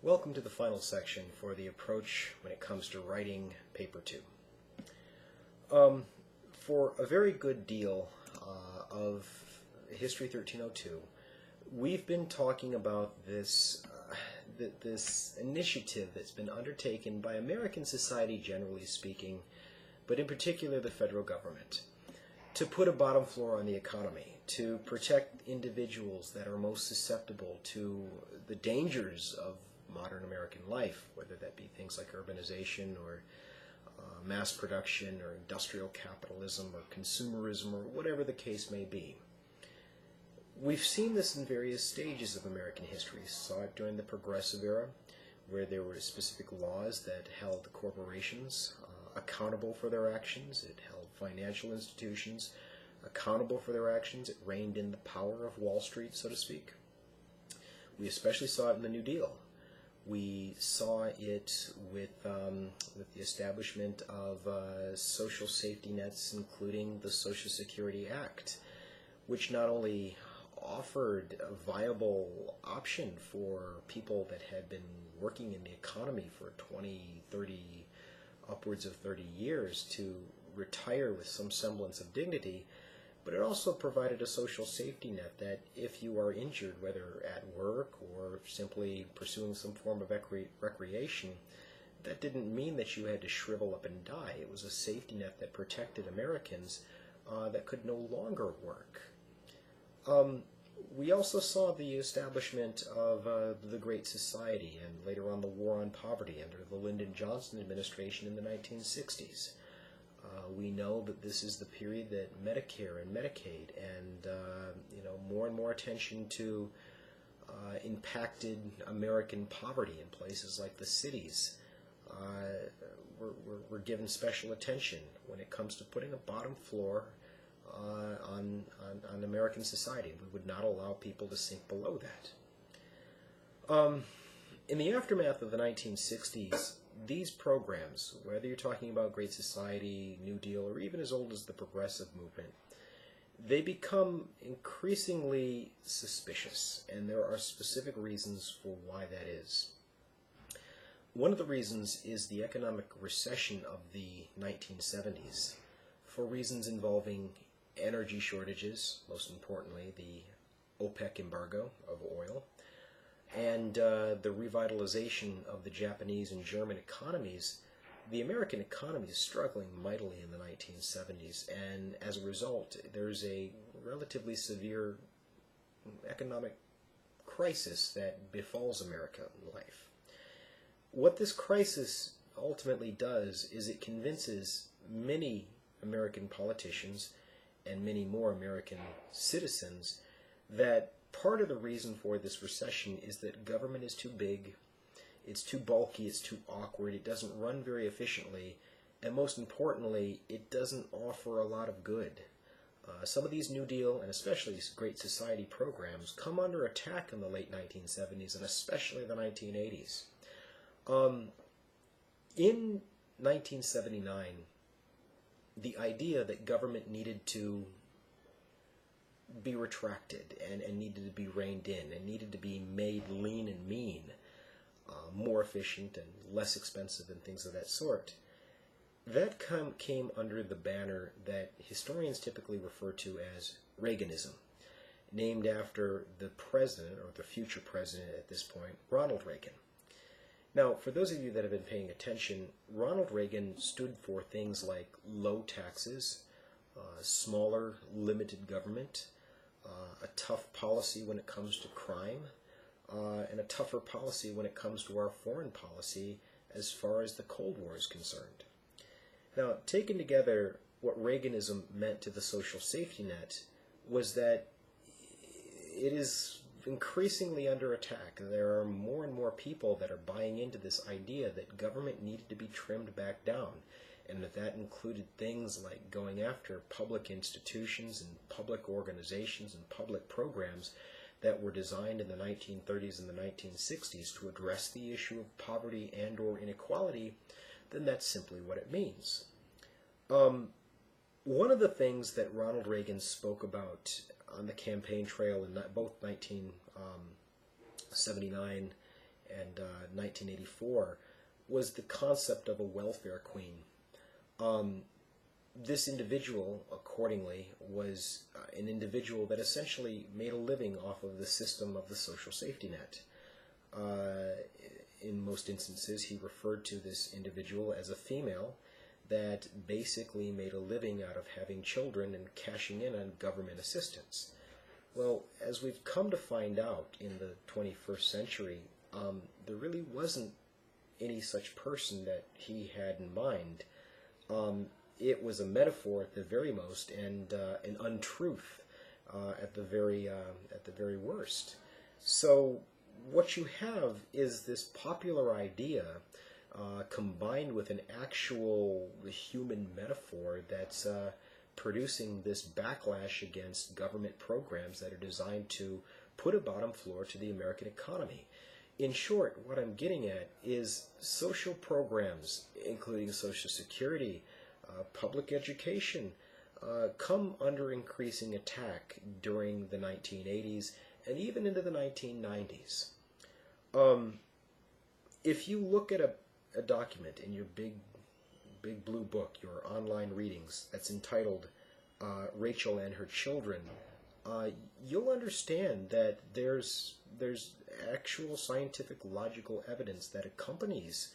Welcome to the final section for the approach when it comes to writing paper 2. For a very good deal of History 1302, we've been talking about this initiative that's been undertaken by American society generally speaking, but in particular the federal government, to put a bottom floor on the economy, to protect individuals that are most susceptible to the dangers of modern American life, whether that be things like urbanization or mass production or industrial capitalism or consumerism or whatever the case may be. We've seen this in various stages of American history. Saw it during the Progressive Era, where there were specific laws that held corporations accountable for their actions. It held financial institutions accountable for their actions. It reined in the power of Wall Street, so to speak. We especially saw it in the New Deal. We saw it with the establishment of social safety nets, including the Social Security Act, which not only offered a viable option for people that had been working in the economy for 20, 30, upwards of 30 years to retire with some semblance of dignity, but it also provided a social safety net that if you are injured, whether at work or simply pursuing some form of recreation, that didn't mean that you had to shrivel up and die. It was a safety net that protected Americans that could no longer work. We also saw the establishment of the Great Society and later on the War on Poverty under the Lyndon Johnson administration in the 1960s. We know that this is the period that Medicare and Medicaid and more and more attention to impacted American poverty in places like the cities were given special attention when it comes to putting a bottom floor on American society. We would not allow people to sink below that. In the aftermath of the 1960s, these programs, whether you're talking about Great Society, New Deal, or even as old as the Progressive Movement, they become increasingly suspicious, and there are specific reasons for why that is. One of the reasons is the economic recession of the 1970s, for reasons involving energy shortages, most importantly the OPEC embargo of oil, and the revitalization of the Japanese and German economies. The American economy is struggling mightily in the 1970s, and as a result, there's a relatively severe economic crisis that befalls America in life. What this crisis ultimately does is it convinces many American politicians and many more American citizens that part of the reason for this recession is that government is too big, it's too bulky, it's too awkward, it doesn't run very efficiently, and most importantly, it doesn't offer a lot of good. Some of these New Deal and especially Great Society programs come under attack in the late 1970s and especially the 1980s. In 1979, the idea that government needed to be retracted and needed to be reined in and needed to be made lean and mean, more efficient and less expensive and things of that sort, that came under the banner that historians typically refer to as Reaganism, named after the president, or the future president at this point, Ronald Reagan. Now, for those of you that have been paying attention, Ronald Reagan stood for things like low taxes, smaller, limited government, a tough policy when it comes to crime, and a tougher policy when it comes to our foreign policy as far as the Cold War is concerned. Now, taken together, what Reaganism meant to the social safety net was that it is increasingly under attack. There are more and more people that are buying into this idea that government needed to be trimmed back down, and that included things like going after public institutions and public organizations and public programs that were designed in the 1930s and the 1960s to address the issue of poverty and or inequality. Then that's simply what it means. One of the things that Ronald Reagan spoke about on the campaign trail in both 1979 and 1984 was the concept of a welfare queen. This individual, accordingly, was an individual that essentially made a living off of the system of the social safety net. In most instances, he referred to this individual as a female that basically made a living out of having children and cashing in on government assistance. Well, as we've come to find out in the 21st century, there really wasn't any such person that he had in mind. It was a metaphor at the very most, and an untruth at the very worst. So what you have is this popular idea combined with an actual human metaphor that's producing this backlash against government programs that are designed to put a bottom floor to the American economy. In short, what I'm getting at is social programs, including Social Security, public education, come under increasing attack during the 1980s and even into the 1990s. If you look at a document in your big blue book, your online readings, that's entitled Rachel and Her Children, you'll understand that there's actual scientific logical evidence that accompanies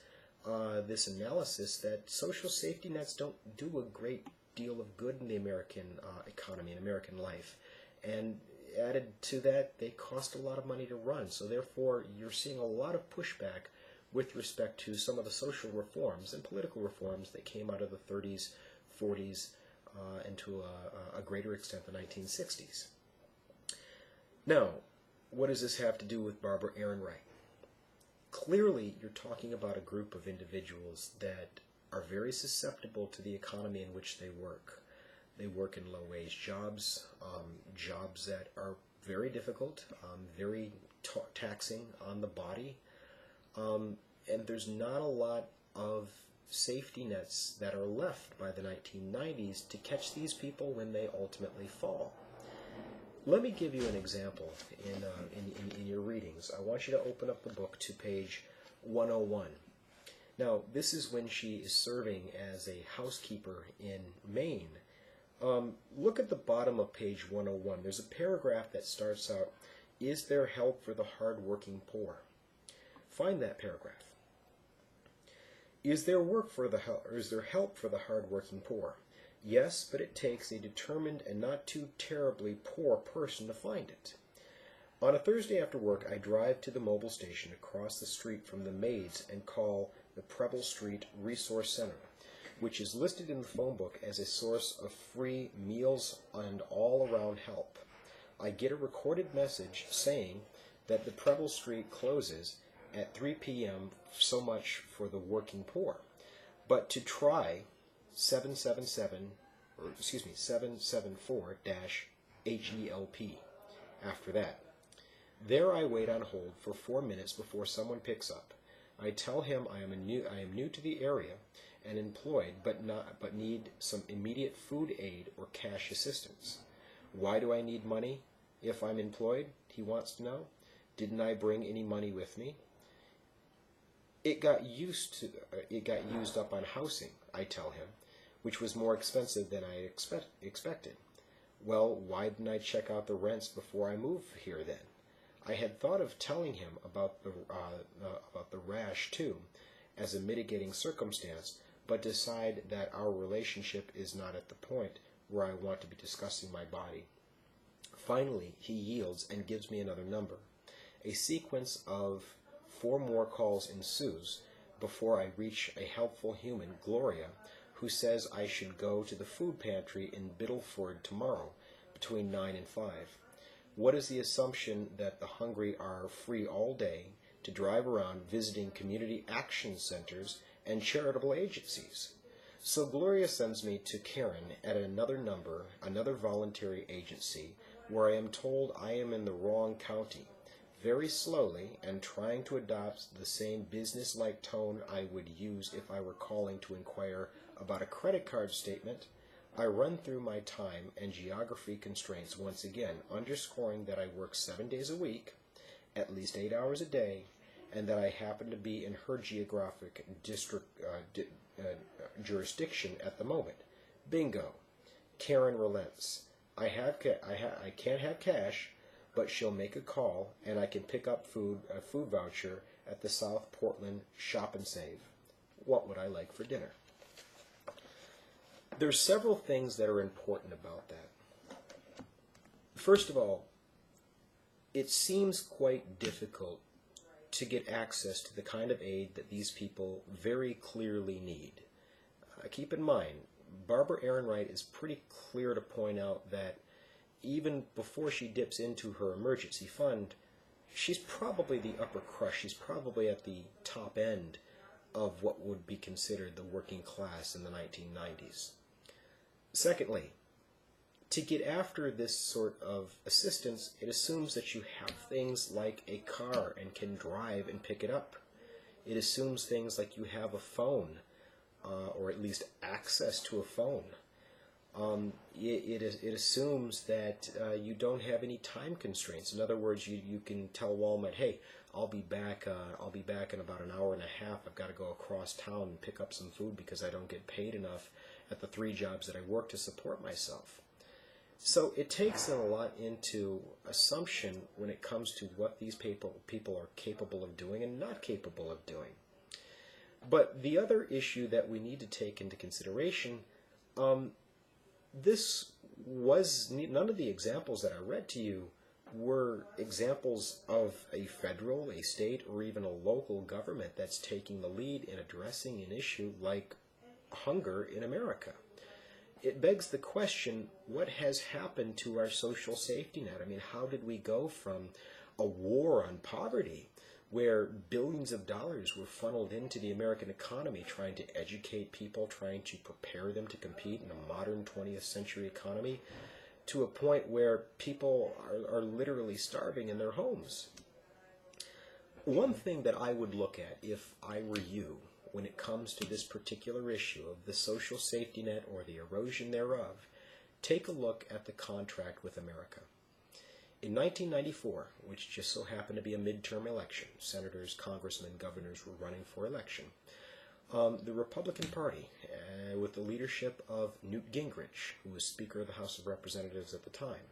this analysis that social safety nets don't do a great deal of good in the American economy and American life. And added to that, they cost a lot of money to run. So therefore, you're seeing a lot of pushback with respect to some of the social reforms and political reforms that came out of the 30s, 40s, and to a greater extent the 1960s. Now, what does this have to do with Barbara Ehrenreich? Clearly, you're talking about a group of individuals that are very susceptible to the economy in which they work. They work in low-wage jobs, jobs that are very difficult, very taxing on the body, and there's not a lot of safety nets that are left by the 1990s to catch these people when they ultimately fall. Let me give you an example in your readings. I want you to open up the book to page 101. Now, this is when she is serving as a housekeeper in Maine. Look at the bottom of page 101. There's a paragraph that starts out, "Is there help for the hard-working poor?" Find that paragraph. Is there help for the hard-working poor? Yes, but it takes a determined and not too terribly poor person to find it. On a Thursday after work, I drive to the mobile station across the street from the maids and call the Preble Street Resource Center, which is listed in the phone book as a source of free meals and all-around help. I get a recorded message saying that the Preble Street closes at 3 p.m., so much for the working poor. But to try 774-HELP after that. There I wait on hold for 4 minutes before someone picks up. I tell him I am new to the area and employed, but need some immediate food aid or cash assistance. Why do I need money if I'm employed? He wants to know. Didn't I bring any money with me? It got used up on housing, I tell him, which was more expensive than I expected. Well, why didn't I check out the rents before I moved here then? I had thought of telling him about the rash too, as a mitigating circumstance, but decide that our relationship is not at the point where I want to be discussing my body. Finally, he yields and gives me another number. A sequence of 4 more calls ensues before I reach a helpful human, Gloria, who says I should go to the food pantry in Biddleford tomorrow between 9 and 5. What is the assumption that the hungry are free all day to drive around visiting community action centers and charitable agencies? So Gloria sends me to Karen at another number, another voluntary agency, where I am told I am in the wrong county. Very slowly, and trying to adopt the same business-like tone I would use if I were calling to inquire about a credit card statement, I run through my time and geography constraints once again, underscoring that I work 7 days a week, at least 8 hours a day, and that I happen to be in her geographic jurisdiction at the moment. Bingo. Karen relents. I can't have cash, but she'll make a call, and I can pick up a food voucher at the South Portland Shop and Save. What would I like for dinner? There's several things that are important about that. First of all, it seems quite difficult to get access to the kind of aid that these people very clearly need. Keep in mind, Barbara Ehrenreich is pretty clear to point out that even before she dips into her emergency fund, she's probably the upper crust. She's probably at the top end of what would be considered the working class in the 1990s. Secondly, to get after this sort of assistance, it assumes that you have things like a car and can drive and pick it up. It assumes things like you have a phone, or at least access to a phone. It assumes that you don't have any time constraints. In other words, you can tell Walmart, hey, I'll be back in about an hour and a half. I've got to go across town and pick up some food because I don't get paid enough at the 3 jobs that I work to support myself. So it takes a lot into assumption when it comes to what these people are capable of doing and not capable of doing. But the other issue that we need to take into consideration, this was, none of the examples that I read to you were examples of a federal, a state, or even a local government that's taking the lead in addressing an issue like hunger in America. It begs the question, what has happened to our social safety net? I mean, how did we go from a war on poverty, where billions of dollars were funneled into the American economy trying to educate people, trying to prepare them to compete in a modern 20th century economy, to a point where people are literally starving in their homes? One thing that I would look at if I were you when it comes to this particular issue of the social safety net or the erosion thereof, take a look at the contract with America. In 1994, which just so happened to be a midterm election, senators, congressmen, governors were running for election, the Republican Party, with the leadership of Newt Gingrich, who was Speaker of the House of Representatives at the time,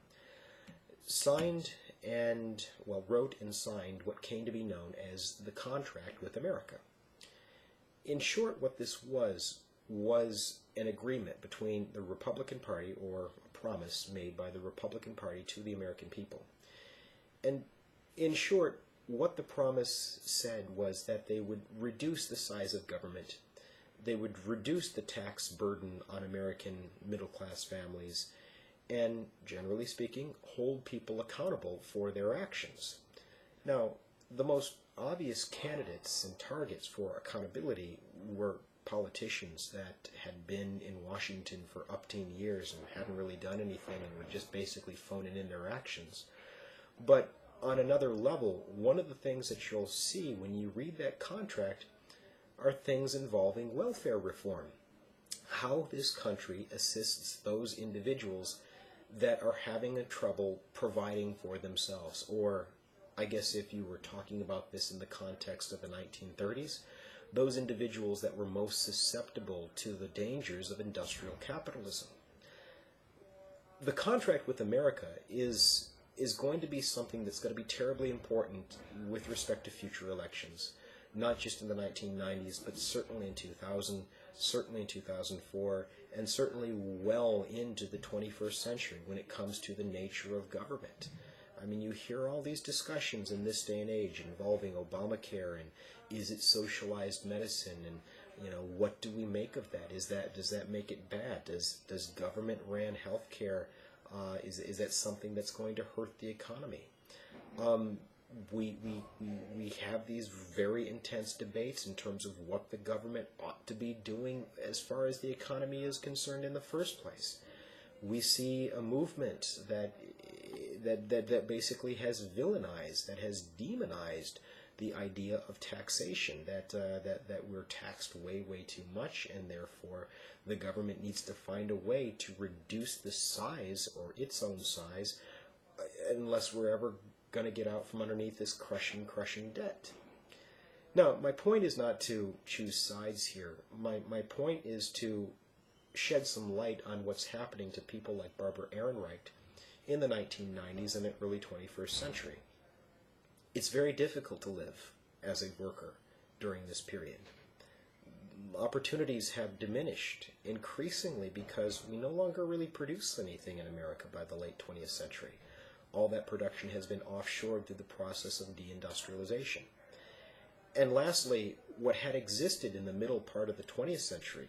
wrote and signed what came to be known as the contract with America. In short, what this was an agreement between the Republican Party, or a promise made by the Republican Party to the American people. And in short, what the promise said was that they would reduce the size of government, they would reduce the tax burden on American middle-class families, and, generally speaking, hold people accountable for their actions. Now, the most obvious candidates and targets for accountability were politicians that had been in Washington for upteen years and hadn't really done anything and were just basically phoning in their actions. But on another level, one of the things that you'll see when you read that contract are things involving welfare reform. How this country assists those individuals that are having a trouble providing for themselves, or I guess if you were talking about this in the context of the 1930s, those individuals that were most susceptible to the dangers of industrial capitalism. The contract with America is going to be something that's going to be terribly important with respect to future elections, not just in the 1990s, but certainly in 2000, certainly in 2004, and certainly well into the 21st century when it comes to the nature of government. I mean, you hear all these discussions in this day and age involving Obamacare and is it socialized medicine, and what do we make of that? Does that make it bad? Does government ran health care is that something that's going to hurt the economy? We have these very intense debates in terms of what the government ought to be doing as far as the economy is concerned in the first place. We see a movement that basically has villainized, that has demonized the idea of taxation, that we're taxed way too much, and therefore the government needs to find a way to reduce the size, or its own size, unless we're ever going to get out from underneath this crushing debt. Now, my point is not to choose sides here. My point is to shed some light on what's happening to people like Barbara Ehrenreich in the 1990s and the early 21st century. It's very difficult to live as a worker during this period. Opportunities have diminished increasingly because we no longer really produce anything in America by the late 20th century. All that production has been offshored through the process of deindustrialization. And lastly, what had existed in the middle part of the 20th century,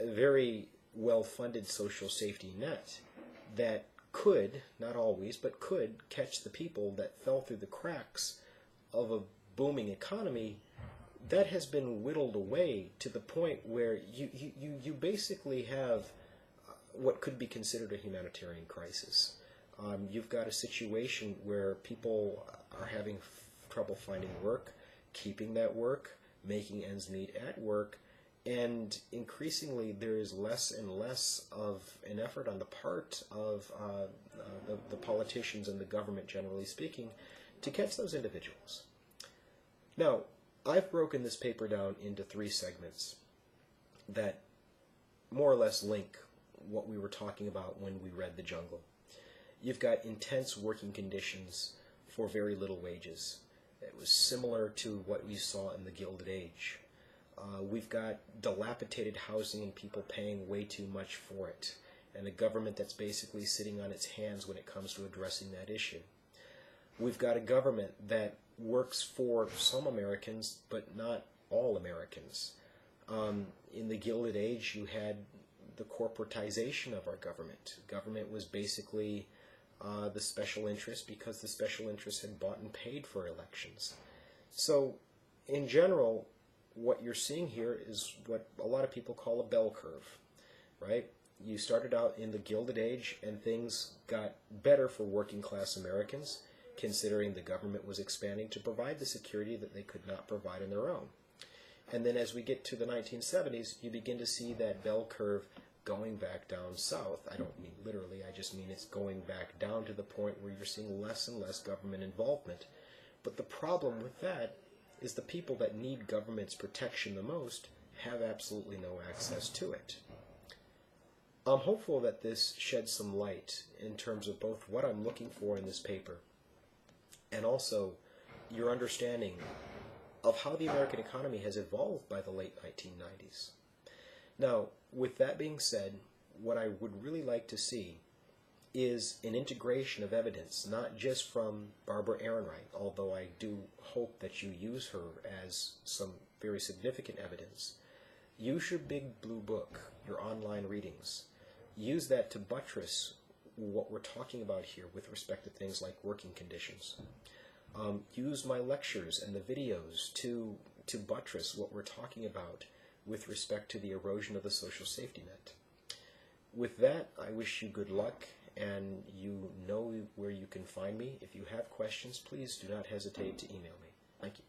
a very well-funded social safety net that could, not always, but could catch the people that fell through the cracks of a booming economy, that has been whittled away to the point where you basically have what could be considered a humanitarian crisis. You've got a situation where people are having trouble finding work, keeping that work, making ends meet at work, and increasingly there is less and less of an effort on the part of the politicians and the government, generally speaking, to catch those individuals. Now, I've broken this paper down into 3 segments that more or less link what we were talking about when we read The Jungle. You've got intense working conditions for very little wages. It was similar to what we saw in the Gilded Age. We've got dilapidated housing and people paying way too much for it, and a government that's basically sitting on its hands when it comes to addressing that issue. We've got a government that works for some Americans, but not all Americans. In the Gilded Age, you had the corporatization of our government. Government was basically the special interest because the special interest had bought and paid for elections. So, in general, what you're seeing here is what a lot of people call a bell curve, right? You started out in the Gilded Age and things got better for working class Americans, considering the government was expanding to provide the security that they could not provide on their own. And then as we get to the 1970s, you begin to see that bell curve going back down south. I don't mean literally, I just mean it's going back down to the point where you're seeing less and less government involvement. But the problem with that is the people that need government's protection the most have absolutely no access to it. I'm hopeful that this sheds some light in terms of both what I'm looking for in this paper and also your understanding of how the American economy has evolved by the late 1990s. Now, with that being said, what I would really like to see is an integration of evidence, not just from Barbara Ehrenreich, although I do hope that you use her as some very significant evidence. Use your big blue book, your online readings. Use that to buttress what we're talking about here with respect to things like working conditions. Use my lectures and the videos to buttress what we're talking about with respect to the erosion of the social safety net. With that, I wish you good luck, and you know where you can find me. If you have questions, please do not hesitate to email me. Thank you.